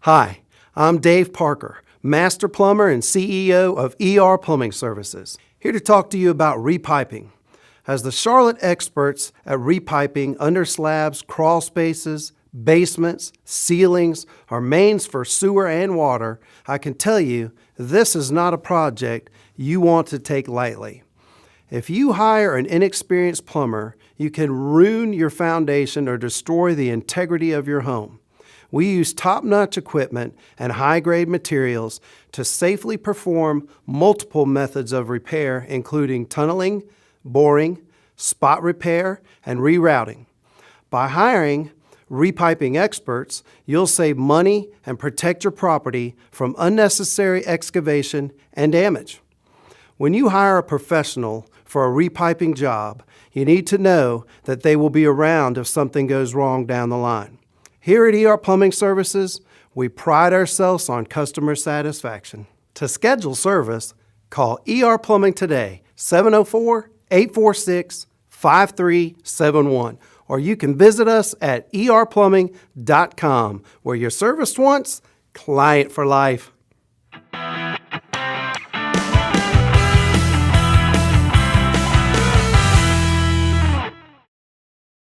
Hi, I'm Dave Parker, Master Plumber and CEO of ER Plumbing Services, here to talk to you about repiping. As the Charlotte experts at repiping under slabs, crawl spaces, basements, ceilings, or mains for sewer and water, I can tell you this is not a project you want to take lightly. If you hire an inexperienced plumber, you can ruin your foundation or destroy the integrity of your home. We use top-notch equipment and high-grade materials to safely perform multiple methods of repair, including tunneling, boring, spot repair, and rerouting. By hiring repiping experts, you'll save money and protect your property from unnecessary excavation and damage. When you hire a professional for a repiping job, you need to know that they will be around if something goes wrong down the line. Here at ER Plumbing Services, we pride ourselves on customer satisfaction. To schedule service, call ER Plumbing today, 704-846-5371, or you can visit us at erplumbing.com, where you're serviced once, client for life.